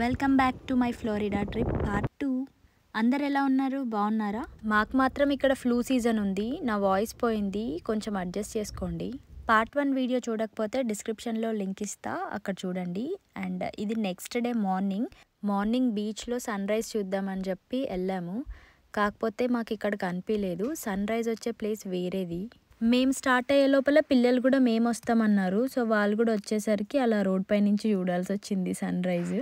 Welcome back to my Florida trip part 2. అందరు ఎలా ఉన్నారు? బాగున్నారా? మాకు మాత్రం ఇక్కడ ఫ్లూ సీజన్ ఉంది. నా వాయిస్ పోయింది, కొంచెం అడ్జస్ట్ చేసుకోండి. పార్ట్ 1 వీడియో చూడకపోతే డిస్క్రిప్షన్లో లింక్ ఇస్తా, అక్కడ చూడండి. అండ్ ఇది నెక్స్ట్ డే మార్నింగ్ బీచ్లో సన్ రైజ్ చూద్దామని చెప్పి వెళ్ళాము. కాకపోతే మాకు ఇక్కడ కనిపించలేదు. సన్ రైజ్ వచ్చే ప్లేస్ వేరేది. మేము స్టార్ట్ అయ్యే లోపల పిల్లలు కూడా మేము వస్తామన్నారు. సో వాళ్ళు కూడా వచ్చేసరికి అలా రోడ్ పై నుంచి చూడాల్సి వచ్చింది సన్ రైజ్.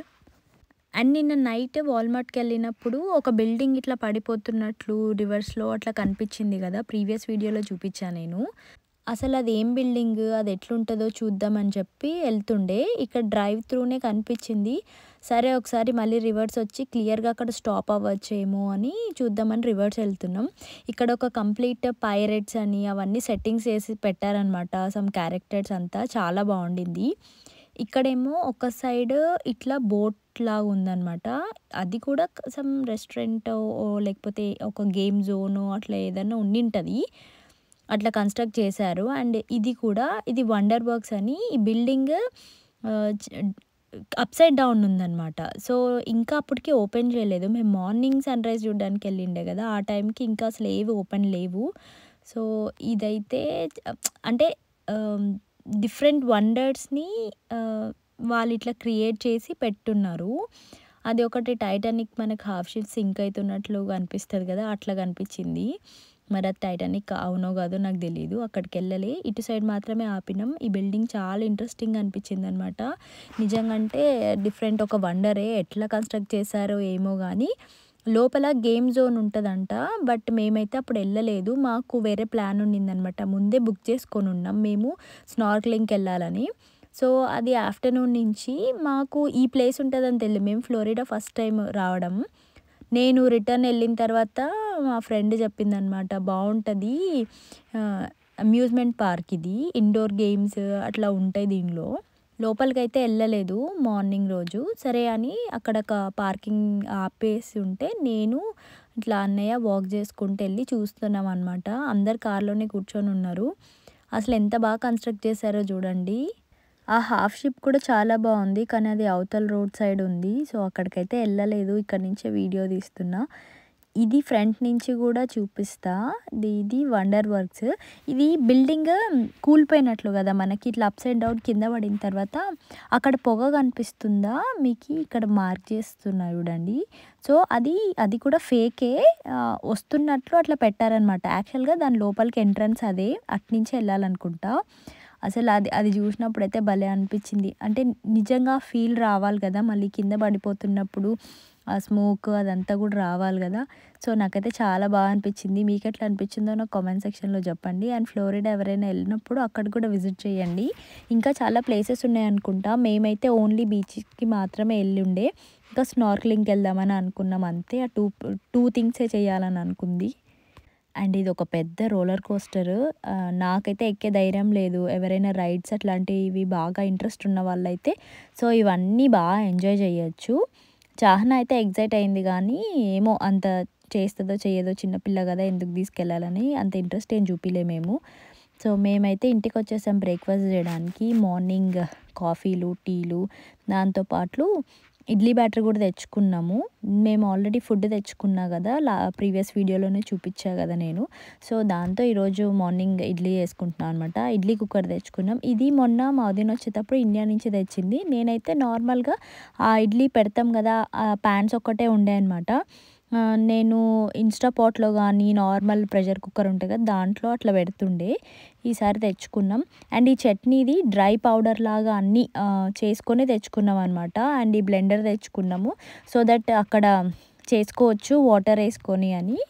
అండ్ నిన్న నైట్ వాల్మార్ట్కి వెళ్ళినప్పుడు ఒక బిల్డింగ్ ఇట్లా పడిపోతున్నట్లు రివర్స్లో అట్లా కనిపించింది కదా, ప్రీవియస్ వీడియోలో చూపించాను నేను. అసలు అది ఏం బిల్డింగ్, అది ఎట్లుంటుందో చూద్దామని చెప్పి వెళ్తుండే, ఇక్కడ డ్రైవ్ త్రూనే కనిపించింది. సరే ఒకసారి మళ్ళీ రివర్స్ వచ్చి క్లియర్గా అక్కడ స్టాప్ అవ్వచ్చేమో అని చూద్దామని రివర్స్ వెళ్తున్నాం. ఇక్కడ ఒక కంప్లీట్ పైరెట్స్ అని అవన్నీ సెట్టింగ్స్ వేసి పెట్టారనమాట, సమ్ క్యారెక్టర్స్ అంతా చాలా బాగుండింది. ఇక్కడేమో ఒక సైడ్ ఇట్లా బోట్ లాగా ఉందన్నమాట. అది కూడా సమ్ రెస్టారెంట్ లేకపోతే ఒక గేమ్ జోను అట్లా ఏదైనా ఉండింటుంది, అట్లా కన్స్ట్రక్ట్ చేశారు. అండ్ ఇది వండర్ వర్క్స్ అని ఈ బిల్డింగ్ అప్ సైడ్ డౌన్ ఉందన్నమాట. సో ఇంకా అప్పటికి ఓపెన్ చేయలేదు. మేము మార్నింగ్ సన్ రైజ్ చూడడానికి వెళ్ళిండే కదా, ఆ టైంకి ఇంకా అసలు ఏవి ఓపెన్ లేవు. సో ఇదైతే అంటే డిఫరెంట్ వండర్స్ని వాళ్ళు ఇట్లా క్రియేట్ చేసి పెట్టున్నారు. అది ఒకటి టైటానిక్ మనకు హాఫ్ షీట్ సింక్ అవుతున్నట్లు కనిపిస్తుంది కదా, అట్లా కనిపించింది. మరి అది టైటానిక్ అవునో కాదో నాకు తెలియదు, అక్కడికి వెళ్ళలే. ఇటు సైడ్ మాత్రమే ఆపినాం. ఈ బిల్డింగ్ చాలా ఇంట్రెస్టింగ్ అనిపించింది అనమాట. నిజంగా అంటే డిఫరెంట్ ఒక వండరే, ఎట్లా కన్స్ట్రక్ట్ చేశారో ఏమో కానీ. లోపల గేమ్ జోన్ ఉంటుందంట, బట్ మేమైతే అప్పుడు వెళ్ళలేదు. మాకు వేరే ప్లాన్ ఉండిందనమాట, ముందే బుక్ చేసుకొని ఉన్నాం మేము స్నార్క్లింగ్కి వెళ్ళాలని. సో అది ఆఫ్టర్నూన్ నుంచి మాకు ఈ ప్లేస్ ఉంటుందని తెలియదు. మేము ఫ్లోరిడా ఫస్ట్ టైం రావడం. నేను రిటర్న్ వెళ్ళిన తర్వాత మా ఫ్రెండ్ చెప్పిందనమాట, బాగుంటుంది అమ్యూజ్మెంట్ పార్క్, ఇది ఇండోర్ గేమ్స్ అట్లా ఉంటాయి దీనిలో. లోపలికైతే వెళ్ళలేదు మార్నింగ్ రోజు. సరే అని అక్కడ ఒక పార్కింగ్ ఆపేసి ఉంటే నేను ఇట్లా అన్నయ్య వాక్ చేసుకుంటూ వెళ్ళి చూస్తున్నాం అనమాట. అందరు కార్లోనే కూర్చొని ఉన్నారు. అసలు ఎంత బాగా కన్స్ట్రక్ట్ చేశారో చూడండి. ఆ హాఫ్ షిప్ కూడా చాలా బాగుంది, కానీ అది అవతల రోడ్ సైడ్ ఉంది. సో అక్కడికైతే వెళ్ళలేదు, ఇక్కడ నుంచే వీడియో తీస్తున్నా. ఇది ఫ్రంట్ నుంచి కూడా చూపిస్తా. ఇది వండర్ వర్క్స్. ఇది బిల్డింగ్ కూలిపోయినట్లు కదా మనకి, ఇట్లా అప్ సైడ్ డౌన్ కింద పడిన తర్వాత అక్కడ పొగ కనిపిస్తుందా మీకు, ఇక్కడ మార్క్ చేస్తున్నా చూడండి. సో అది కూడా ఫేకే, వస్తున్నట్లు అట్లా పెట్టారనమాట. యాక్చువల్గా దాని లోపలికి ఎంట్రన్స్ అదే, అట్నుంచి వెళ్ళాలనుకుంటా. అసలు అది చూసినప్పుడు అయితే భలే అనిపించింది. అంటే నిజంగా ఫీల్ రావాలి కదా, మళ్ళీ కింద పడిపోతున్నప్పుడు ఆ స్మోక్ అదంతా కూడా రావాలి కదా. సో నాకైతే చాలా బాగా అనిపించింది. మీకు ఎట్లా అనిపించిందో నాకు కామెంట్ సెక్షన్లో చెప్పండి. అండ్ ఫ్లోరిడా ఎవరైనా వెళ్ళినప్పుడు అక్కడ కూడా విజిట్ చేయండి. ఇంకా చాలా ప్లేసెస్ ఉన్నాయనుకుంటా. మేమైతే ఓన్లీ బీచ్కి మాత్రమే వెళ్ళి ఉండే, ఇంకా స్నార్క్లింగ్కి వెళ్దామని అనుకున్నాం అంతే. ఆ టూ థింగ్సే చేయాలని అనుకుంది. అండ్ ఇది ఒక పెద్ద రోలర్ కోస్టర్. నాకైతే ఎక్కే ధైర్యం లేదు. ఎవరైనా రైడ్స్ అట్లాంటివి బాగా ఇంట్రెస్ట్ ఉన్న వాళ్ళైతే సో ఇవన్నీ బాగా ఎంజాయ్ చేయొచ్చు. చాహనా అయితే ఎగ్జైట్ అయింది, కానీ ఏమో అంత చేస్తుందో చేయదో, చిన్నపిల్ల కదా ఎందుకు తీసుకెళ్ళాలని అంత ఇంట్రెస్ట్ ఏం చూపిలేమేము. సో మేమైతే ఇంటికి వచ్చేసాం బ్రేక్ఫాస్ట్ చేయడానికి. మార్నింగ్ కాఫీలు, టీలు, దాంతోపాటు ఇడ్లీ బ్యాటర్ కూడా తెచ్చుకున్నాము. మేము ఆల్రెడీ ఫుడ్ తెచ్చుకున్నా కదా, ప్రీవియస్ వీడియోలోనే చూపించా కదా నేను. సో దాంతో ఈరోజు మార్నింగ్ ఇడ్లీ వేసుకుంటున్నాను అనమాట. ఇడ్లీ కుక్కర్ తెచ్చుకున్నాం. ఇది మొన్న మా వదిన వచ్చేటప్పుడు ఇండియా నుంచి తెచ్చింది. నేనైతే నార్మల్గా ఆ ఇడ్లీ పెడతాం కదా, ఆ ప్యాన్స్ ఒక్కటే ఉండే అనమాట. నేను ఇన్స్టాపాట్లో కానీ నార్మల్ ప్రెషర్ కుక్కర్ ఉంటుంది కదా, దాంట్లో అట్లా పెడుతుండే. ఈసారి తెచ్చుకున్నాం. అండ్ ఈ చట్నీది డ్రై పౌడర్ లాగా అన్నీ చేసుకొని తెచ్చుకున్నాం అనమాట. అండ్ ఈ బ్లెండర్ తెచ్చుకున్నాము, సో దట్ అక్కడ చేసుకోవచ్చు వాటర్ వేసుకొని అని.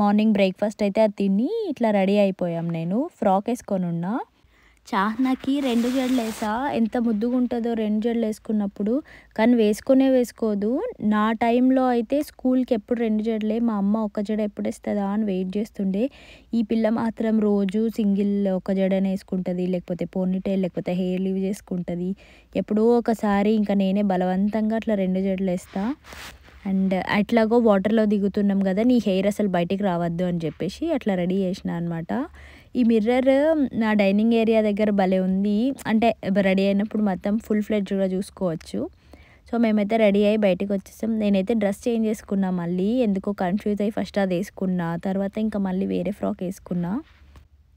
మార్నింగ్ బ్రేక్ఫాస్ట్ అయితే అది తిని ఇట్లా రెడీ అయిపోయాం. నేను ఫ్రాక్ వేసుకొని ఉన్నా. చాహ్నాకి 2 జడలు వేసా, ఎంత ముద్దుగా ఉంటుందో 2 జడలు వేసుకున్నప్పుడు. కానీ వేసుకోదు. నా టైంలో అయితే స్కూల్కి ఎప్పుడు 2 జడలే, మా అమ్మ ఒక జడ ఎప్పుడు వేస్తుందా అని వెయిట్ చేస్తుండే. ఈ పిల్ల మాత్రం రోజు సింగిల్ ఒక జడనే వేసుకుంటుంది, లేకపోతే పోనీటైల్, లేకపోతే హెయిర్ లీవ్ చేసుకుంటుంది. ఎప్పుడో ఒకసారి ఇంకా నేనే బలవంతంగా అట్లా 2 జడలు వేస్తా. అండ్ అట్లాగో వాటర్లో దిగుతున్నాం కదా, నీ హెయిర్ అసలు బయటికి రావద్దు అని చెప్పేసి అట్లా రెడీ చేసిన అనమాట. ఈ మిర్రర్ నా డైనింగ్ ఏరియా దగ్గర భలే ఉంది. అంటే రెడీ అయినప్పుడు మొత్తం ఫుల్ ఫ్లెడ్జ్గా చూసుకోవచ్చు. సో మేమైతే రెడీ అయ్యి బయటకు వచ్చేసాం. నేనైతే డ్రెస్ చేంజ్ చేసుకున్నా మళ్ళీ. ఎందుకో కన్‌ఫ్యూజ్ అయ్యి ఫస్ట్ అదేసుకున్నా. తర్వాత ఇంకా మళ్ళీ వేరే ఫ్రాక్ ఏసుకున్నా.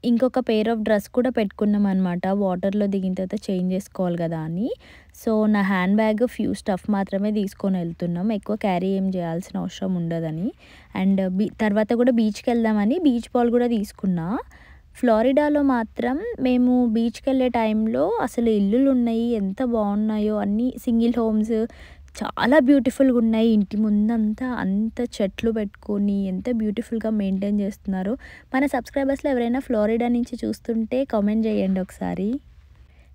ఇంకొక పెయిర్ ఆఫ్ డ్రెస్ కూడా పెట్టుకున్నామనమాట. వాటర్‌లో దిగిన తర్వాత చేంజ్ చేసుకోవాలి గదా అని. సో నా హ్యాండ్ బ్యాగ్ ఫ్యూ స్టఫ్ మాత్రమే తీసుకొనెళ్తున్నాం. ఎక్కువ క్యారీ ఏం చేయాల్సిన అవసరం ఉండదని. అండ్ తర్వాత కూడా బీచ్‌కెళ్దామని బీచ్ బాల్ కూడా తీసుకున్నా. ఫ్లోరిడాలో మాత్రం మేము బీచ్‌కెళ్ళే టైంలో అసలు ఇల్లులున్నాయి. ఎంత బాగున్నాయో అన్నీ సింగిల్ హోమ్స్ చాలా బ్యూటిఫుల్‌గున్నాయి. ఇంటి ముందంతా అంత చెట్లు పెట్టుకొని ఎంత బ్యూటిఫుల్‌గా మెయింటైన్ చేస్తున్నారో. మన సబ్స్క్రైబర్స్‌లో ఎవరైనా ఫ్లోరిడా నుంచి చూస్తుంటే కామెంట్ చేయండి ఒకసారి.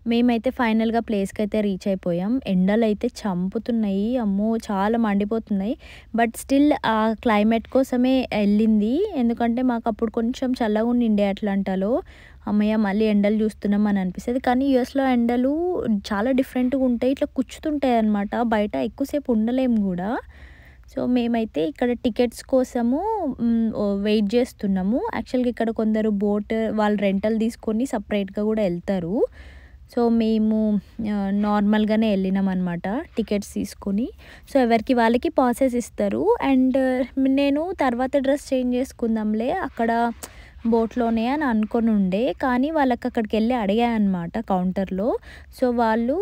మేమైతే ఫైనల్‌గా ప్లేస్‌కైతే రీచ్ అయిపోయాం. ఎండలైతే చంపుతున్నాయి. అమ్మో! చాలా మండిపోతున్నాయి. బట్ స్టిల్ ఆ క్లైమేట్ కోసమే ఎళ్ళింది. ఎందుకంటే మాకప్పుడు కొంచెం చల్లగా ఉండిండే అట్లాంటాలో. హమ్మయ్య! మళ్ళీ ఎండలు చూస్తున్నాం అని అనిపిస్తది. కానీ యూఎస్‌లో ఎండలు చాలా డిఫరెంట్‌గా ఉంటాయి. ఇట్లా కుచ్చుతుంటాయన్నమాట. బయట ఎక్కువసేపు ఉండలేము గూడా. సో మేమైతే ఇక్కడ టికెట్స్ కోసము వెయిట్ చేస్తున్నాము. యాక్చువల్‌గా ఇక్కడ కొందరు బోట్ వాళ్ళు రెంటల్ తీసుకొని సెపరేట్‌గా కూడా ఎళ్తారు. సో మేము నార్మల్‌గానే ఎళ్ళినామనమాట టికెట్స్ తీసుకొని. సో ఎవరికి వాళ్ళకి పాసెస్ ఇస్తారు. అండ్ నేను తర్వాత డ్రెస్ చేంజ్ చేసుకుందాంలే అక్కడ బోట్‌లోనే అని అనుకోనుండే. కానీ వాళ్ళకక్కడికెళ్ళి అడిగా అనమాట కౌంటర్‌లో. సో వాళ్ళు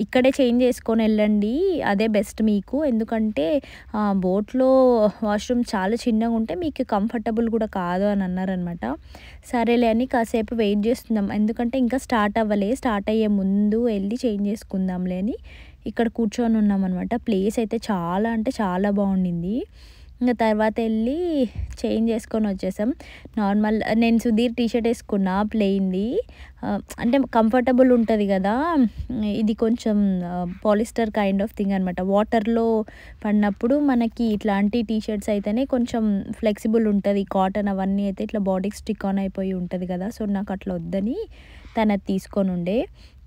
ఇక్కడే చేంజ్ చేసుకొనెళ్ళండి. అదే బెస్ట్ మీకు. ఎందుకంటే బోట్‌లో వాష్‌రూమ్ చాలా చిన్నగుంటే మీకు కంఫర్టబుల్ కూడా కాదు అని అన్నారనమాట. సరేలే అని కాసేపు వెయిట్ చేస్తున్నాం. ఎందుకంటే ఇంకా స్టార్ట్ అవ్వలే. స్టార్ట్ అయ్యే ముందు ఎళ్లి చేంజ్ చేసుకుందాంలే అని ఇక్కడ కూర్చొని ఉన్నామనమాట. ప్లేస్ అయితే చాలా అంటే చాలా బాగుండింది. ఇంక తర్వాత ఎళ్ళి చేంజ్ చేసుకొని వచ్చేసాం. నార్మల్ నేను సుధీర్ టీ షర్ట్ ఏసుకున్నా ప్లెయిన్‌ది. అంటే కంఫర్టబుల్ ఉంటది గదా! ఇది కొంచెం పాలిస్టర్ కైండ్ ఆఫ్ థింగ్ అనమాట. వాటర్‌లో పడినప్పుడు మనకి ఇట్లాంటి టీ షర్ట్స్ అయితేనే కొంచెం ఫ్లెక్సిబుల్ ఉంటది. కాటన్ అవన్నీ అయితే ఇట్లా బాడీకి స్టిక్ ఆన్ అయిపోయి ఉంటది గదా! సో నాకు అట్లా వద్దని తనది తీసుకొనుండే.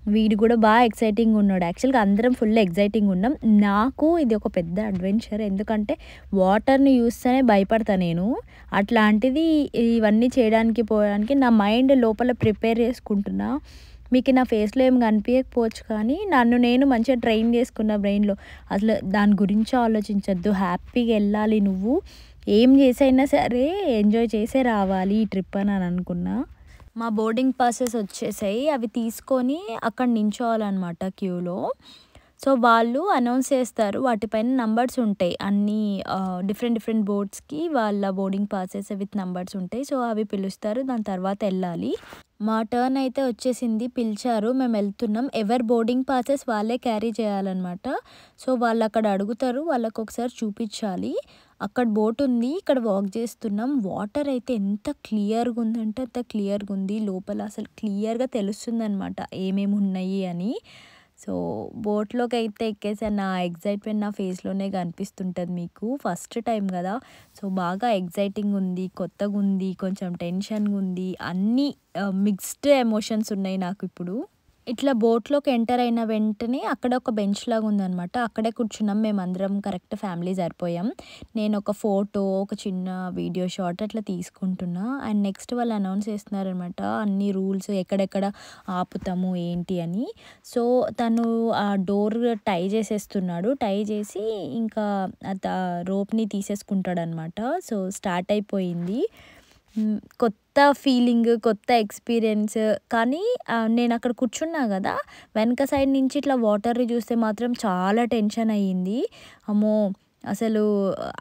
వీడు కూడా బాగా ఎక్సైటింగ్‌గా ఉన్నాడు. యాక్చువల్‌గా అందరం ఫుల్ ఎక్సైటింగ్‌గా ఉన్నాం. నాకు ఇది ఒక పెద్ద అడ్వెంచర్. ఎందుకంటే వాటర్‌ని చూస్తేనే భయపడతా నేను. అట్లాంటిది ఇవన్నీ చేయడానికి పోవడానికి నా మైండ్ లోపల ప్రిపేర్ చేసుకుంటున్నా. మీకు నా ఫేస్‌లో ఏం కనిపియకపోవచ్చు కానీ నన్ను నేను మంచిగా ట్రైన్ చేసుకున్న బ్రెయిన్‌లో. అసలు దాని గురించి ఆలోచించొద్దు. హ్యాపీగా ఎళ్ళాలి నువ్వు. ఏం చేసైనా సరే ఎంజాయ్ చేసే రావాలి ఈ ట్రిప్ అని అనుకున్నా. మా బోర్డింగ్ పాసెస్ వచ్చేసాయి. అవి తీసుకొని అక్కడ నించోవాలనమాట క్యూలో. సో వాళ్ళు అనౌన్స్ చేస్తారు. వాటిపైన నంబర్స్ ఉంటాయి. అన్నీ డిఫరెంట్ బోట్స్‌కి వాళ్ళ బోర్డింగ్ పాసెస్ విత్ నంబర్స్ ఉంటాయి. సో అవి పిలుస్తారు. దాని తర్వాత ఎళ్ళాలి. మా టర్న్ అయితే వచ్చేసింది. పిలిచారు. మేము వెళ్తున్నాం. ఎవరి బోర్డింగ్ పాసెస్ వాళ్ళే క్యారీ చేయాలనమాట. సో వాళ్ళు అక్కడ అడుగుతారు. వాళ్ళకి ఒకసారి చూపించాలి. అక్కడ బోట్ ఉంది. ఇక్కడ వాక్ చేస్తున్నాం. వాటర్ అయితే ఎంత క్లియర్‌గా ఉందంటే అంత క్లియర్‌గా ఉంది. లోపల అసలు క్లియర్‌గా తెలుస్తుందనమాట ఏమేమి ఉన్నాయి అని. సో బోట్‌లోకి అయితే ఎక్కేసాను. నా ఎక్సైట్‌మెంట్ నా ఫేస్‌లోనే కనిపిస్తుంటది మీకు. ఫస్ట్ టైం కదా! సో బాగా ఎక్సైటింగ్ ఉంది. కొత్తగా ఉంది. కొంచెం టెన్షన్‌గా ఉంది. అన్నీ మిక్స్డ్ ఎమోషన్స్ ఉన్నాయి నాకు ఇప్పుడు. ఇట్లా బోట్‌లోకి ఎంటర్ అయిన వెంటనే అక్కడ ఒక బెంచ్ లాగా ఉందనమాట. అక్కడే కూర్చున్నాం. మేమందరం కరెక్ట్ ఫ్యామిలీ సరిపోయాం. నేను ఒక ఫోటో, ఒక చిన్న వీడియో షాట్ అట్లా తీసుకుంటున్నా. అండ్ నెక్స్ట్ వాళ్ళు అనౌన్స్ చేస్తున్నారనమాట. అన్ని రూల్స్ ఎక్కడెక్కడ ఆపుతాము ఏంటి అని. సో తను ఆ డోర్ టై చేసేస్తున్నాడు. టై చేసి ఇంకా రోప్‌ని తీసేసుకుంటాడనమాట. సో స్టార్ట్ అయిపోయింది. కొత్త ఫీలింగ్, కొత్త ఎక్స్‌పీరియన్స్. కానీ నేనక్కడ కూర్చున్నా గదా! వెనక సైడ్ నుంచి ఇట్లా వాటర్‌ని చూస్తే మాత్రం చాలా టెన్షన్ అయ్యింది. అమ్మో! అసలు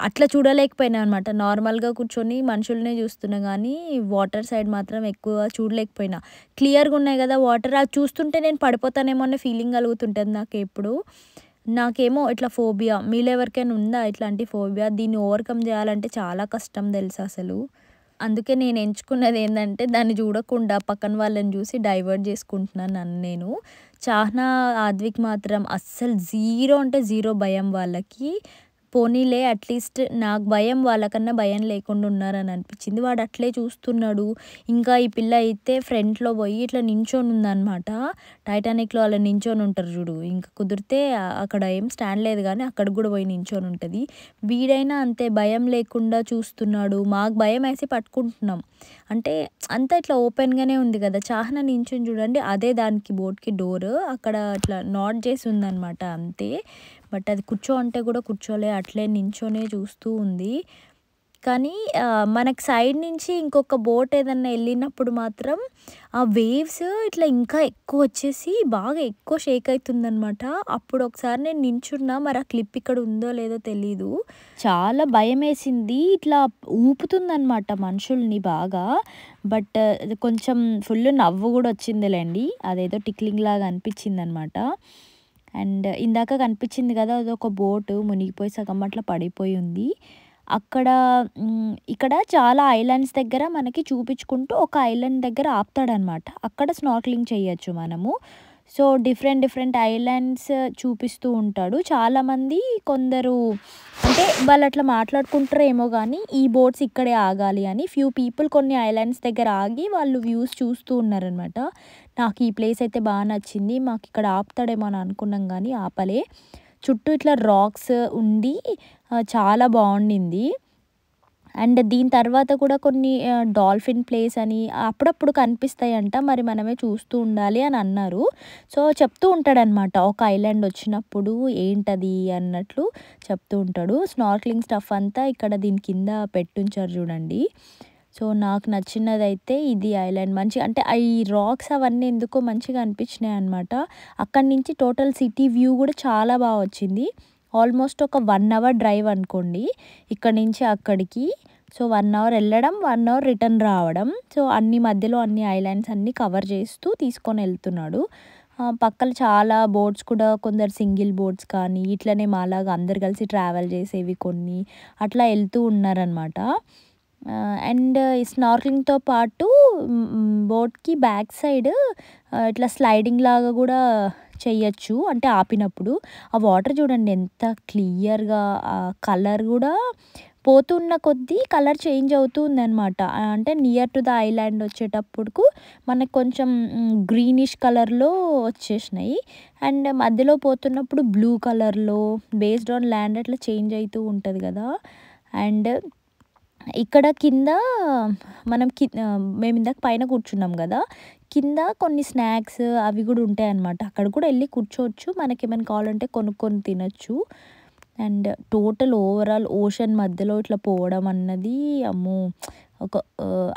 అట్లా చూడలేకపోయినా అనమాట. నార్మల్‌గా కూర్చొని మనుషులనే చూస్తున్నా గానీ, వాటర్ సైడ్ మాత్రం ఎక్కువ చూడలేకపోయినా. క్లియర్‌గా ఉన్నాయి గదా వాటర్. అది చూస్తుంటే నేను పడిపోతానేమో అనే ఫీలింగ్ కలుగుతుంటది నాకెప్పుడు. నాకేమో ఇట్లా ఫోబియా. మీలో ఎవరికైనా ఉందా ఇట్లాంటి ఫోబియా? దీన్ని ఓవర్‌కమ్ చేయాలంటే చాలా కష్టం తెలుసా అసలు. అందుకే నేను ఎంచుకున్నది ఏందంటే దాన్ని చూడకుండా పక్కన వాళ్ళని చూసి డైవర్ట్ చేసుకుంటున్నాను నన్ను నేను. చాహ్నా, ఆద్విక్ మాత్రం అస్సలు జీరో అంటే జీరో భయం వాళ్ళకి. పోనీలే అట్లీస్ట్ నాకు భయం వాళ్ళకన్నా భయం లేకుండా ఉన్నారని అనిపించింది. వాడు అట్లే చూస్తున్నాడు. ఇంకా ఈ పిల్ల అయితే ఫ్రంట్‌లో పోయి ఇట్లా నించొని ఉందనమాట. టైటానిక్‌లో అలా నించొని ఉంటారు చూడు. ఇంక కుదిరితే అక్కడ ఏం స్టాండ్ లేదు గానీ అక్కడికి కూడా పోయి నించొని ఉంటది. వీడైనా అంతే భయం లేకుండా చూస్తున్నాడు. మాకు భయమేసి పట్టుకుంటున్నాం. అంటే అంతా ఇట్లా ఓపెన్‌గానే ఉంది కదా! చాహన నించొని చూడండి అదే దానికి బోట్‌కి డోర్. అక్కడ ఇట్లా నాట్ చేసి ఉందనమాట అంతే. బట్ అది కూర్చో అంటే కూడా కూర్చోలే. అట్లే నించొనే చూస్తూ ఉంది. కానీ మనకి సైడ్ నుంచి ఇంకొక బోట్ ఏదన్నా ఎళ్ళినప్పుడు మాత్రం ఆ వేవ్స్ ఇట్లా ఇంకా ఎక్కువొచ్చేసి బాగా ఎక్కువ షేక్ అయితుందనమాట. అప్పుడు ఒకసారి నేను నించున్నా. మరి ఆ క్లిప్ ఇక్కడ ఉందో లేదో తెలీదు. చాలా భయమేసింది. ఇట్లా ఊపుతుందనమాట మనుషుల్ని బాగా. బట్ కొంచెం ఫుల్ నవ్వు గూడా వచ్చిందిలెండి. అదేదో టిక్లింగ్ లాగా అనిపించిందనమాట. అండ్ ఇందాక కనిపించింది కదా! అదొక బోటు మునిగిపోయి సగం అట్లా పడిపోయి ఉంది. అక్కడ ఇక్కడ చాలా ఐలాండ్స్ దగ్గర మనకి చూపించుకుంటూ ఒక ఐలాండ్ దగ్గర ఆపుతాడనమాట. అక్కడ స్నార్కెలింగ్ చేయొచ్చు మనము. సో, డిఫరెంట్ ఐలాండ్స్ చూపిస్తూ ఉంటాడు. చాలామంది కొందరు అంటే వాళ్ళట్లా మాట్లాడుకుంటారేమో గానీ, ఈ బోట్స్ ఇక్కడే ఆగాలి అని ఫ్యూ పీపుల్ కొన్ని ఐలాండ్స్ దగ్గర ఆగి వాళ్ళు వ్యూస్ చూస్తూ ఉన్నారనమాట. నాకు ఈ ప్లేస్ అయితే బా నచ్చింది. మాకిక్కడ ఆపుతాడేమో అని అనుకున్నాం గానీ ఆపలే. చుట్టూ ఇట్లా రాక్స్ ఉండి చాలా బావుండింది. అండ్ దీని తర్వాత కూడా కొన్ని డాల్ఫిన్ ప్లేస్ అని అప్పుడప్పుడు కనిపిస్తాయంట. మరి మనమే చూస్తూ ఉండాలి అని అన్నారు. సో, చెప్తూ ఉంటాడనమాట. ఒక ఐలాండ్ వచ్చినప్పుడు ఏంటది అన్నట్లు చెప్తూ ఉంటాడు. స్నార్కెలింగ్ స్టఫ్ అంతా ఇక్కడ దీని కింద పెట్టుంచారు చూడండి. సో, నాకు నచ్చినదైతే ఇది ఐలాండ్. అంటే ఈ రాక్స్ అవన్నీ ఎందుకో మంచిగా అనిపించినాయి అనమాట. అక్కడి నుంచి టోటల్ సిటీ వ్యూ కూడా చాలా బాగా వచ్చింది. ఆల్మోస్ట్ ఒక 1 అవర్ డ్రైవ్ అనుకోండి. ఇక్కడి నుంచి అక్కడికి. సో, 1 అవర్ వెళ్ళడం, 1 అవర్ రిటర్న్ రావడం. సో, మధ్యలో అన్ని ఐలాండ్స్ అన్నీ కవర్ చేస్తూ తీసుకొని వెళ్తున్నాడు. పక్కన చాలా బోట్స్ కూడా కొందరు సింగిల్ బోట్స్ కానీ ఇట్లనే మాలాగా అందరు కలిసి ట్రావెల్ చేసేవి కొన్ని అట్లా వెళ్తూ ఉన్నారనమాట. అండ్ ఈ స్నార్కెలింగ్‌తో పాటు బోట్‌కి బ్యాక్ సైడ్ ఇట్లా స్లైడింగ్ లాగా కూడా చెయ్యొచ్చు. అంటే ఆపినప్పుడు. ఆ వాటర్ చూడండి ఎంత క్లియర్‌గా కలర్ కూడా పోతున్న కొద్దీ కలర్ చేంజ్ అవుతూ ఉందనమాట. అంటే నియర్ టు ద ఐలాండ్ వచ్చేటప్పుడుకు మనకు కొంచెం గ్రీనిష్ కలర్‌లో వచ్చేసినాయి. అండ్ మధ్యలో పోతున్నప్పుడు బ్లూ కలర్‌లో బేస్డ్ ఆన్ ల్యాండ్ అట్లా చేంజ్ అయితూ ఉంటది కదా! అండ్ ఇక్కడ కింద మనం మేమిందాక పైన కూర్చున్నాం గదా! కింద కొన్ని స్నాక్స్ అవి గూడా ఉంటాయన్నమాట. అక్కడ కూడా ఎళ్లి కూర్చోవచ్చు. మనకేమైనా కావాలంటే కొనుక్కొని తినొచ్చు. అండ్ టోటల్ ఓవరాల్ ఓషన్ మధ్యలో ఇట్లా పోవడం అన్నది అమ్మో!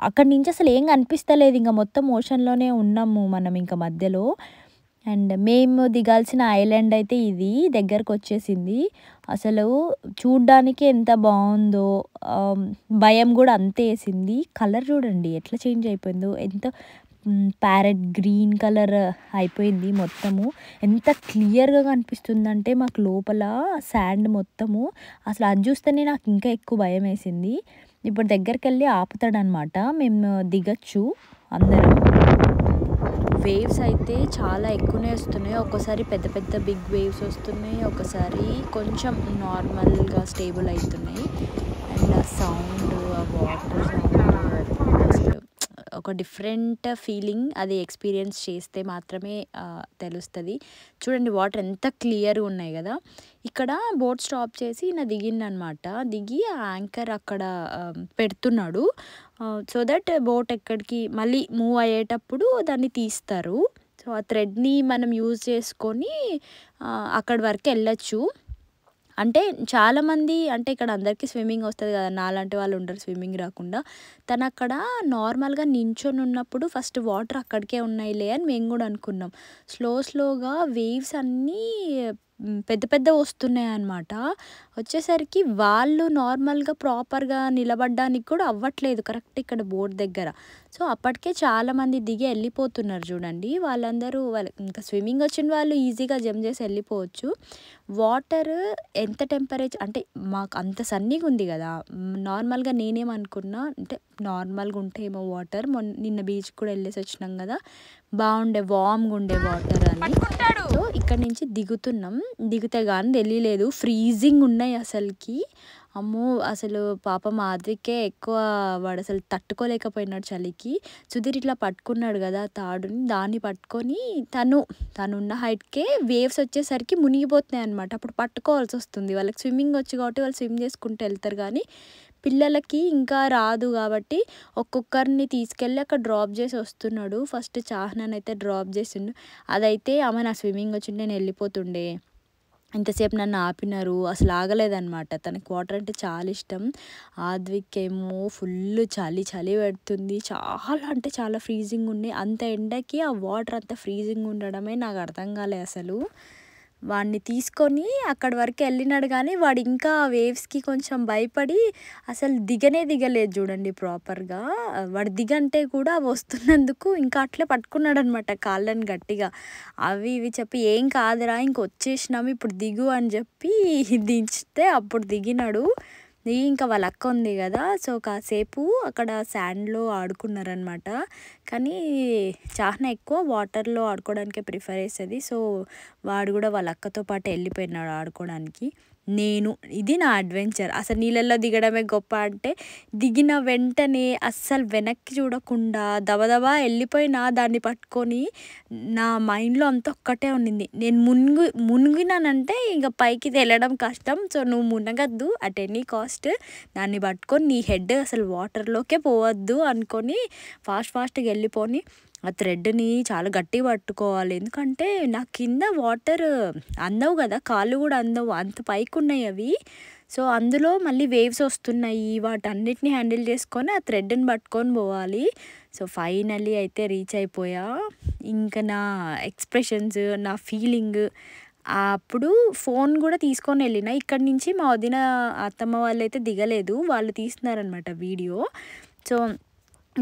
అక్కడి నుంచి అసలు ఏం కనిపిస్తలేదు. ఇంక మొత్తం ఓషన్‌లోనే ఉన్నాము మనం ఇంక మధ్యలో. అండ్ మేము దిగాల్సిన ఐలాండ్ అయితే ఇది దగ్గరకొచ్చేసింది. అసలు చూడ్డానికి ఎంత బావుందో, భయం గూడా అంతే యేసింది. కలర్ చూడండి ఎట్లా చేంజ్ అయిపోయిందో. ఎంత ప్యారెట్ గ్రీన్ కలర్ అయిపోయింది మొత్తము. ఎంత క్లియర్‌గా కనిపిస్తుందంటే మాకు లోపల శాండ్ మొత్తము. అసలు అది చూస్తేనే నాకు ఇంకా ఎక్కువ భయమేసింది. ఇప్పుడు దగ్గరికెళ్ళి ఆపుతాడనమాట. మేము దిగొచ్చు అందరం. వేవ్స్ అయితే చాలా ఎక్కువనే వస్తున్నాయి. ఒక్కోసారి పెద్ద పెద్ద బిగ్ వేవ్స్ వస్తున్నాయి. ఒకసారి కొంచెం నార్మల్‌గా స్టేబుల్ అయితున్నాయి. అండ్ ఆ సౌండ్, ఆ వాటర్ సౌండ్ అసలు ఒక డిఫరెంట్ ఫీలింగ్. అది ఎక్స్‌పీరియన్స్ చేస్తే మాత్రమే తెలుస్తది. చూడండి వాటర్ ఎంత క్లియర్‌గా ఉన్నాయి గదా! ఇక్కడ బోట్ స్టాప్ చేసి ఈయన దిగిండనమాట. దిగి ఆ యాంకర్ అక్కడ పెడుతున్నాడు. సో దట్ బోట్ ఎక్కడికి మళ్ళీ మూవ్ అయ్యేటప్పుడు దాన్ని తీస్తారు. సో, ఆ థ్రెడ్‌ని మనం యూజ్ చేసుకొని అక్కడి వరకు ఎళ్ళొచ్చు. అంటే చాలామంది అంటే ఇక్కడ అందరికీ స్విమ్మింగ్ వస్తది కదా! నాలాంటి వాళ్ళు ఉంటారు స్విమ్మింగ్ రాకుండా. తనక్కడ నార్మల్‌గా నించొని ఉన్నప్పుడు ఫస్ట్ వాటర్ అక్కడికే ఉన్నాయిలే అని మేము గూడా అనుకున్నాం. స్లోగా వేవ్స్ అన్నీ పెద్ద పెద్దవి వస్తున్నాయన్నమాట. వచ్చేసరికి వాళ్ళు నార్మల్‌గా ప్రాపర్‌గా నిలబడ్డానికి కూడా అవ్వట్లేదు కరెక్ట్ ఇక్కడ బోట్ దగ్గర. సో, అప్పటికే చాలామంది దిగి ఎళ్ళిపోతున్నారు చూడండి. వాళ్ళందరూ ఇంకా స్విమ్మింగ్ వచ్చిన వాళ్ళు ఈజీగా జంప్ చేసి ఎళ్ళిపోవచ్చు. వాటర్ ఎంత టెంపరేచర్ అంటే మాకు అంత సన్నీగా ఉంది కదా! నార్మల్‌గా నేనేమనుకున్నా అంటే నార్మల్‌గా ఉంటాయేమో వాటర్. నిన్న బీచ్‌కి కూడా ఎళ్ళేసి వచ్చినాం కదా! వార్మ్‌గా ఉండే వాటర్ అని. సో, ఇక్కడి నుంచి దిగుతున్నాం. దిగితే కానీ తెలియలేదు. ఫ్రీజింగ్ ఉన్నాయి అసలుకి. అమ్మో! అసలు పాపం ఆద్వికే ఎక్కువ వాడు అసలు తట్టుకోలేకపోయినాడు చలికి. సుధీర్ ఇట్లా పట్టుకున్నాడు కదా తాడుని, దాన్ని పట్టుకొని తనున్న హైట్‌కే వేవ్స్ వచ్చేసరికి మునిగిపోతున్నాయి అనమాట. అప్పుడు పట్టుకోవాల్సి వస్తుంది. వాళ్ళకి స్విమ్మింగ్ వచ్చు కాబట్టి వాళ్ళు స్విమ్ చేసుకుంటూ వెళ్తారు. కానీ పిల్లలకి ఇంకా రాదు కాబట్టి ఒక్కొక్కరిని తీసుకెళ్ళి అక్కడ డ్రాప్ చేసి వస్తున్నాడు. ఫస్ట్ చాహ్నాని అయితే డ్రాప్ చేసిండు. అదైతే అమ్మ నాకు స్విమ్మింగ్ వచ్చింటే నేను వెళ్ళిపోతుండే, ఇంతసేపు నన్ను ఆపినారు, అసలు ఆగలేదనమాట. తనకి వాటర్ అంటే చాలా ఇష్టం. ఆద్విక్ ఏమో ఫుల్ చలి పెడుతుంది. చాలా అంటే చాలా ఫ్రీజింగ్ ఉన్నాయి. అంత ఎండకి ఆ వాటర్ అంత ఫ్రీజింగ్ ఉండడమే నాకు అర్థం కాలే అసలు. వాడిని తీసుకొని అక్కడి వరకు వెళ్ళినాడు కానీ వాడు ఇంకా వేవ్స్కి కొంచెం భయపడి అసలు దిగలేదు చూడండి ప్రాపర్గా. వాడు దిగంటే కూడా అవి వస్తున్నందుకు ఇంకా అట్లే పట్టుకున్నాడు అనమాట కాళ్ళని గట్టిగా. అవి ఇవి చెప్పి ఏం కాదురా ఇంకొచ్చేసినాము ఇప్పుడు దిగు అని చెప్పి దించితే అప్పుడు దిగినాడు. ఇంకా వాళ్ళ అక్క ఉంది కదా, సో కాసేపు అక్కడ శాండ్లో ఆడుకున్నారనమాట. కానీ చాహ్నా ఎక్కువ వాటర్లో ఆడుకోవడానికే ప్రిఫర్ చేస్తుంది. సో వాడు కూడా వాళ్ళ అక్కతో పాటు వెళ్ళిపోయినాడు ఆడుకోవడానికి. ఇది నా అడ్వెంచర్. అసలు నీళ్ళల్లో దిగడమే గొప్ప అంటే దిగిన వెంటనే అస్సలు వెనక్కి చూడకుండా దబదబా వెళ్ళిపోయినా దాన్ని పట్టుకొని నా మైండ్లో అంతా ఒక్కటే ఉండింది, నేను మునిగినానంటే ఇంకా పైకి తేలడం కష్టం. సో నువ్వు మునగద్దు అట్ ఎనీ కాస్ట్, దాన్ని పట్టుకొని నీ హెడ్ అసలు వాటర్లోకే పోవద్దు అనుకొని ఫాస్ట్గా వెళ్ళిపోని ఆ థ్రెడ్ని చాలా గట్టిగా పట్టుకోవాలి. ఎందుకంటే నా కింద వాటర్ అందవు కదా, కాళ్ళు కూడా అందవు, అంత పైకి ఉన్నాయి అవి. సో అందులో మళ్ళీ వేవ్స్ వస్తున్నాయి, వాటన్నిటిని హ్యాండిల్ చేసుకొని ఆ థ్రెడ్ని పట్టుకొని పోవాలి. సో ఫైనల్లీ అయితే రీచ్ అయిపోయా. ఇంకా నా ఎక్స్ప్రెషన్స్, నా ఫీలింగ్, అప్పుడు ఫోన్ కూడా తీసుకొని వెళ్ళిన. ఇక్కడి నుంచి మా వదిన అత్తమ్మ వాళ్ళు అయితే దిగలేదు, వాళ్ళు తీస్తున్నారనమాట వీడియో. సో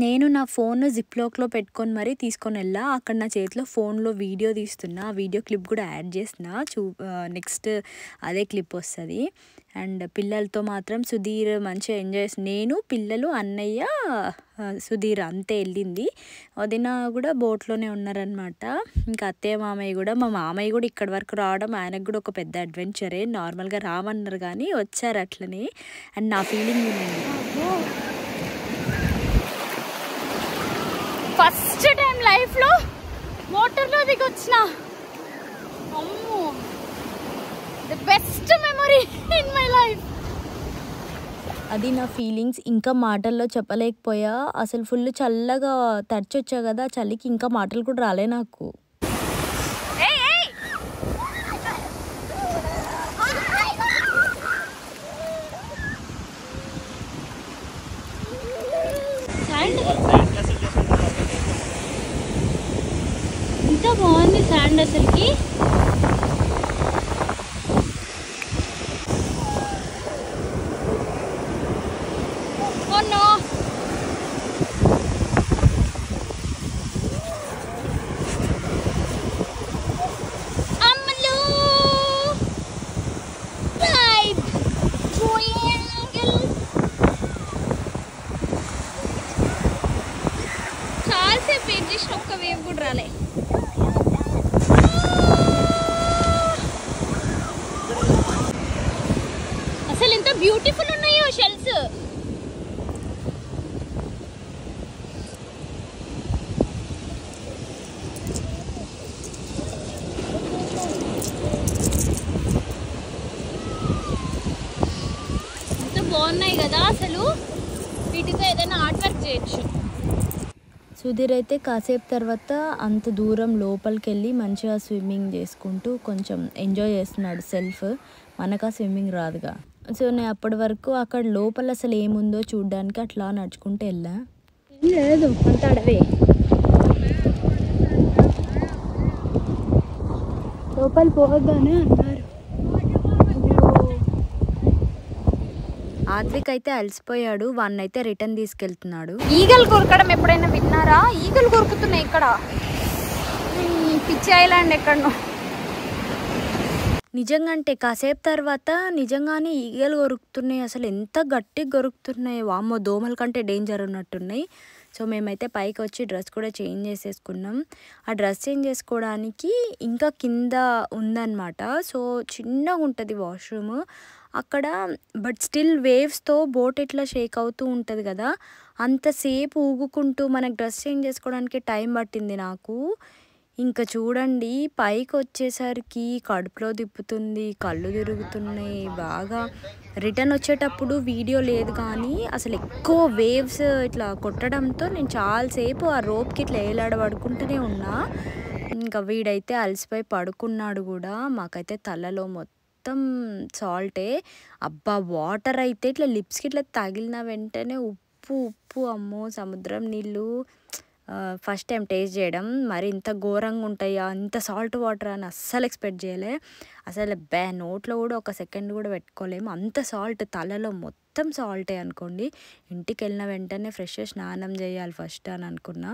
నేను నా ఫోన్ జిప్లాక్లో పెట్టుకొని మరీ తీసుకొని వెళ్ళా. అక్కడ నా చేతిలో ఫోన్లో వీడియో తీస్తున్నా, ఆ వీడియో క్లిప్ కూడా యాడ్ చేసిన. నెక్స్ట్ అదే క్లిప్ వస్తుంది. అండ్ పిల్లలతో మాత్రం సుధీర్ మంచిగా ఎంజాయ్ చేసి, నేను పిల్లలు అన్నయ్య సుధీర్ అంతే వెళ్ళింది. వదిన కూడా బోట్లోనే ఉన్నారనమాట. ఇంకా అత్తయ్య మామయ్య కూడా, మా మామయ్య కూడా ఇక్కడి వరకు రావడం ఆయనకు కూడా ఒక పెద్ద అడ్వెంచరే. నార్మల్గా రామన్నారు కానీ వచ్చారు అట్లనే. అండ్ నా ఫీలింగ్ ఉందండి, ఫస్ట్ టైం లైఫ్లో మోటార్లో దిగొచ్చిన. అమ్మో, the best memory in my life. అది నా ఫీలింగ్స్ ఇంకా మాటల్లో చెప్పలేకపోయా. అసలు ఫుల్ చల్లగా తడిచొచ్చా కదా, చలికి ఇంకా మాటలు కూడా రాలే నాకు. ఎంత బాగుంది శాండ్ అసలుకి. చాలాసేపు వెయిట్ చేసిన ఒక్క వేవ్ కూడా రాలే. అసలు ఎంత బ్యూటిఫుల్ ఉన్నాయో షెల్స్. ఎంత బాగున్నాయి కదా, అసలు వీటితో ఏదైనా ఆర్ట్ వర్క్ చేయొచ్చు. సుధీర్ అయితే కాసేపు తర్వాత అంత దూరం లోపలికి వెళ్ళి మంచిగా స్విమ్మింగ్ చేసుకుంటూ కొంచెం ఎంజాయ్ చేస్తున్నాడు సెల్ఫ్. మనకు ఆ స్విమ్మింగ్ రాదుగా. సో నేను అప్పటి వరకు అక్కడ లోపల అసలు ఏముందో చూడడానికి అట్లా నడుచుకుంటూ వెళ్ళా. లేదు అంత అడవే, లోపల పోవద్దని అన్నారు. ఆద్విక్ అయితే అలసిపోయాడు, వాడిని అయితే రిటర్న్ తీసుకెళ్తున్నాడు. ఈగలు కొరకడం ఎప్పుడైనా విన్నారా? ఈగలు కొరుకుతున్నాయి ఇక్కడ, పిచ్చి ఐలాండ్ ఎక్కడనో. నిజంగా అంటే కాసేపు తర్వాత నిజంగానే ఈగలు కొరుకుతున్నాయి. అసలు ఎంత గట్టిగా కొరుకుతున్నాయి, వామ్మో దోమల కంటే డేంజర్ ఉన్నట్టున్నాయి. సో మేమైతే పైకి వచ్చి డ్రెస్ కూడా చేంజ్ చేసేసుకున్నాం. ఆ డ్రెస్ చేంజ్ చేసుకోవడానికి ఇంకా కింద ఉందన్నమాట. సో చిన్నగా ఉంటుంది వాష్రూమ్ అక్కడ. బట్ స్టిల్ వేవ్స్తో బోట్ ఎట్లా షేక్ అవుతూ ఉంటుంది కదా, అంతసేపు ఊగుకుంటూ మనకు డ్రెస్ చేంజ్ చేసుకోవడానికి టైం పట్టింది నాకు. ఇంకా చూడండి పైకి వచ్చేసరికి కడుపులో తిప్పుతుంది, కళ్ళు తిరుగుతున్నాయి బాగా. రిటర్న్ వచ్చేటప్పుడు వీడియో లేదు కానీ అసలు ఎక్కువ వేవ్స్ ఇట్లా కొట్టడంతో నేను చాలాసేపు ఆ రోప్కి ఇట్లా ఏలాడబడుకుంటూనే ఉన్నా. ఇంకా వీడైతే అలసిపోయి పడుకున్నాడు కూడా. మాకైతే తలలో మొత్తం సాల్టే. అబ్బా వాటర్ అయితే ఇట్లా లిప్స్కి ఇట్లా తగిలిన వెంటనే ఉప్పు ఉప్పు, అమ్మో సముద్రం నీళ్ళు ఫస్ట్ టైం టేస్ట్ చేయడం. మరి ఇంత ఘోరంగా ఉంటాయా, ఇంత సాల్ట్ వాటర్ అని అస్సలు ఎక్స్పెక్ట్ చేయలే. అసలు నోట్లో కూడా ఒక సెకండ్ కూడా పెట్టుకోలేము, అంత సాల్ట్. తలలో మొత్తం సాల్టే అనుకోండి. ఇంటికి వెళ్ళిన వెంటనే ఫ్రెష్ స్నానం చేయాలి ఫస్ట్ అని అనుకున్నా.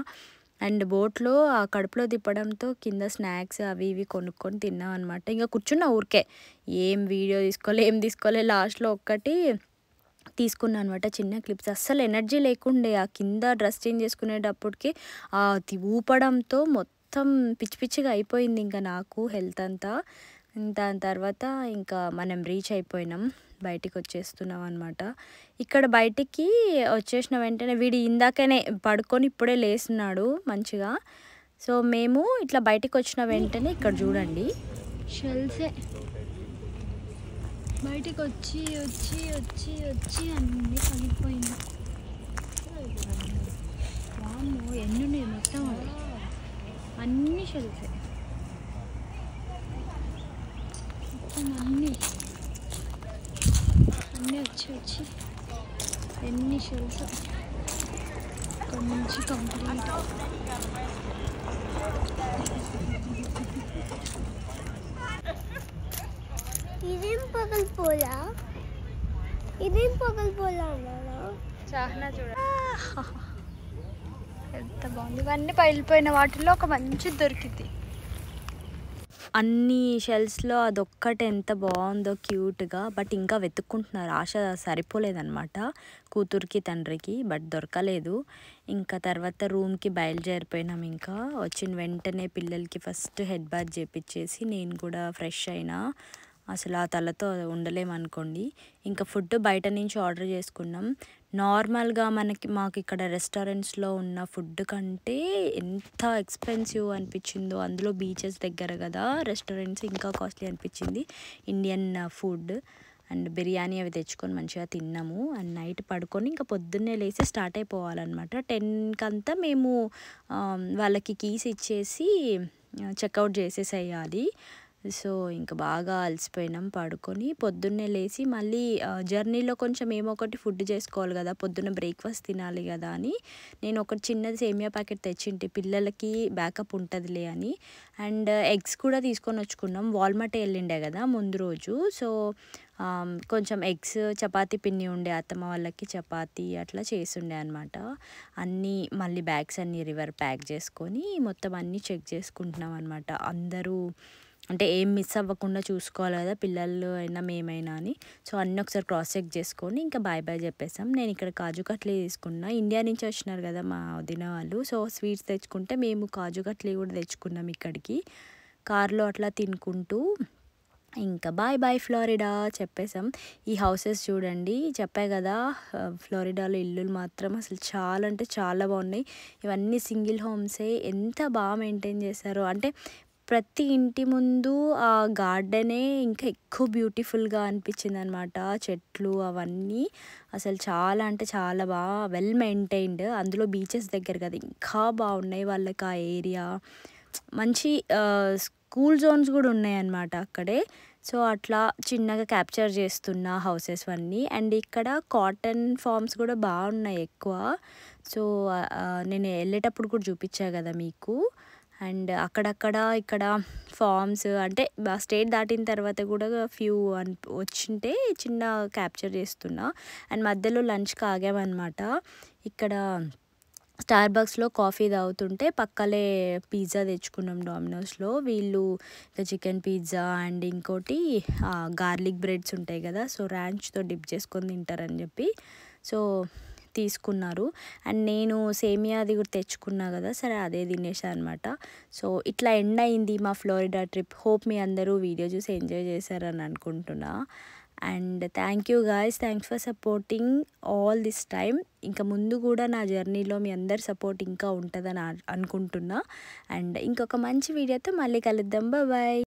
అండ్ బోట్లో ఆ కడుపులో తిప్పడంతో కింద స్నాక్స్ అవి ఇవి కొనుక్కొని తిన్నాం అనమాట. ఇంకా కూర్చున్న ఊరికే ఏం వీడియో ఏం తీసుకోలే. లాస్ట్లో ఒక్కటి తీసుకున్నాను అనమాట చిన్న క్లిప్స్. అస్సలు ఎనర్జీ లేకుండే ఆ కింద డ్రెస్ చేంజ్ చేసుకునేటప్పటికి ఊపడంతో మొత్తం పిచ్చి పిచ్చిగా అయిపోయింది ఇంకా నాకు హెల్త్ అంతా. దాని తర్వాత ఇంకా మనం రీచ్ అయిపోయినాం, బయటికి వచ్చేస్తున్నాం అనమాట. ఇక్కడ బయటికి వచ్చేసిన వెంటనే వీడి ఇందాకనే పడుకొని ఇప్పుడే లేస్తున్నాడు మంచిగా. సో మేము ఇట్లా బయటికి వచ్చిన వెంటనే ఇక్కడ చూడండి షెల్సే. బయటికి వచ్చి వచ్చి వచ్చి వచ్చి అన్నీ పగిలిపోయింది. వామ్మో ఎన్ని ఉన్నాయి మొత్తం, అన్ని షెల్సే మొత్తం అన్నీ వచ్చి వచ్చి ఎన్ని షెల్స్ ఇక్కడ నుంచి కంప్లీట్. ఇదేం పగలిపోలా అన్నారా? చాహ్నా చూడండి ఎంత బాగుంది. ఇవన్నీ పగిలిపోయిన వాటిల్లో ఒక మంచి దొరికింది. అన్ని షెల్స్లో అదొక్కటి ఎంత బాగుందో క్యూట్గా. బట్ ఇంకా వెతుక్కుంటున్నారు, ఆశ సరిపోలేదన్నమాట కూతురికి తండ్రికి. బట్ దొరకలేదు. ఇంకా తర్వాత రూమ్కి బయలుదేరిపోయినాం. ఇంకా వచ్చిన వెంటనే పిల్లలకి ఫస్ట్ హెడ్ బాత్ చేపించేసి నేను కూడా ఫ్రెష్ అయినా. అసలు ఆ తలతో ఉండలేమనుకోండి. ఇంకా ఫుడ్ బయట నుంచి ఆర్డర్ చేసుకున్నాం. నార్మల్గా మాకు ఇక్కడ రెస్టారెంట్స్లో ఉన్న ఫుడ్ కంటే ఎంత ఎక్స్పెన్సివ్ అనిపించిందో. అందులో బీచెస్ దగ్గర కదా రెస్టారెంట్స్, ఇంకా కాస్ట్లీ అనిపించింది. ఇండియన్ ఫుడ్ అండ్ బిర్యానీ అవి తెచ్చుకొని మంచిగా తిన్నాము. అండ్ నైట్ పడుకొని ఇంకా పొద్దున్నే లేచి స్టార్ట్ అయిపోవాలన్నమాట. 10కి అంతా మేము వాళ్ళకి కీస్ ఇచ్చేసి చెక్అవుట్ చేసేసేయాలి. సో ఇంకా బాగా అలసిపోయినాం, పడుకొని పొద్దున్నే లేచి మళ్ళీ జర్నీలో కొంచెం ఏమో ఒకటి ఫుడ్ చేసుకోవాలి కదా, పొద్దున్న బ్రేక్ఫాస్ట్ తినాలి కదా అని నేను ఒక చిన్నది సేమియా ప్యాకెట్ తెచ్చింటి, పిల్లలకి బ్యాకప్ ఉంటుందిలే అని. అండ్ ఎగ్స్ కూడా తీసుకొని వచ్చుకున్నాం. వాల్మార్ట్ వెళ్ళిండే కదా ముందు రోజు. సో కొంచెం ఎగ్స్, చపాతీ పిండి ఉండే, అత్తమ్మ వాళ్ళకి చపాతీ అట్లా చేసుండే అనమాట. అన్నీ మళ్ళీ బ్యాగ్స్ అన్నీ రివర్ ప్యాక్ చేసుకొని మొత్తం అన్నీ చెక్ చేసుకుంటున్నాం అనమాట. అందరూ అంటే ఏం మిస్ అవ్వకుండా చూసుకోవాలి కదా, పిల్లలు అయినా మేమైనా అని. సో అన్నీ ఒకసారి క్రాస్ చెక్ చేసుకొని ఇంకా బాయ్ చెప్పేసాం. నేను ఇక్కడ కాజు కట్లీ తీసుకున్నా. ఇండియా నుంచి వచ్చినారు కదా మా వదిన వాళ్ళు. సో స్వీట్స్ తెచ్చుకుంటే మేము కాజు కట్లీ కూడా తెచ్చుకున్నాం ఇక్కడికి. కార్లో అట్లా తినుకుంటూ ఇంకా బాయ్ ఫ్లోరిడా చెప్పేసాం. ఈ హౌసెస్ చూడండి, చెప్పా కదా ఫ్లోరిడాలో ఇల్లులు మాత్రం అసలు చాలా అంటే చాలా బాగున్నాయి. ఇవన్నీ సింగిల్ హోమ్సే. ఎంత బాగా మెయింటైన్ చేశారో అంటే ప్రతి ఇంటి ముందు ఆ గార్డెనే ఇంకా ఎక్కువ బ్యూటిఫుల్గా అనిపించింది అనమాట. చెట్లు అవన్నీ అసలు చాలా అంటే చాలా బాగా వెల్ మెయింటైన్డ్. అందులో బీచెస్ దగ్గర కదా ఇంకా బాగున్నాయి వాళ్ళకి ఆ ఏరియా. మంచి స్కూల్ జోన్స్ కూడా ఉన్నాయన్నమాట అక్కడే. సో అట్లా చిన్నగా క్యాప్చర్ చేస్తున్న హౌసెస్ అన్నీ. అండ్ ఇక్కడ కాటన్ ఫార్మ్స్ కూడా బాగున్నాయి ఎక్కువ. సో నేను వెళ్ళేటప్పుడు కూడా చూపించా కదా మీకు. అండ్ అక్కడక్కడ ఇక్కడ ఫార్మ్స్ అంటే స్టేట్ దాటిన తర్వాత కూడా ఫ్యూ వచ్చింటే చిన్న క్యాప్చర్ చేస్తున్నా. అండ్ మధ్యలో లంచ్కి ఆగామన్నమాట. ఇక్కడ స్టార్బక్స్లో కాఫీ తాగుతుంటే పక్కలే పిజ్జా తెచ్చుకున్నాం డామినోస్లో. వీళ్ళు చికెన్ పిజ్జా అండ్ ఇంకోటి గార్లిక్ బ్రెడ్స్ ఉంటాయి కదా, సో ర్యాంచ్తో డిప్ చేసుకొని తింటారని చెప్పి సో తీసుకున్నారు. అండ్ నేను సేమియా అది కూడా తెచ్చుకున్నా కదా, సరే అదే తినేసా అనమాట. సో ఇట్లా ఎండ్ అయింది మా ఫ్లోరిడా ట్రిప్. హోప్ మీ అందరూ వీడియో చూసి ఎంజాయ్ చేశారని అనుకుంటున్నా. And thank you guys, thanks for supporting all this time. ఇంకా ముందు కూడా నా జర్నీలో మీ అందరి సపోర్ట్ ఇంకా ఉంటుందని అనుకుంటున్నా. అండ్ ఇంకొక మంచి వీడియోతో మళ్ళీ కలుద్దాం. బాయ్.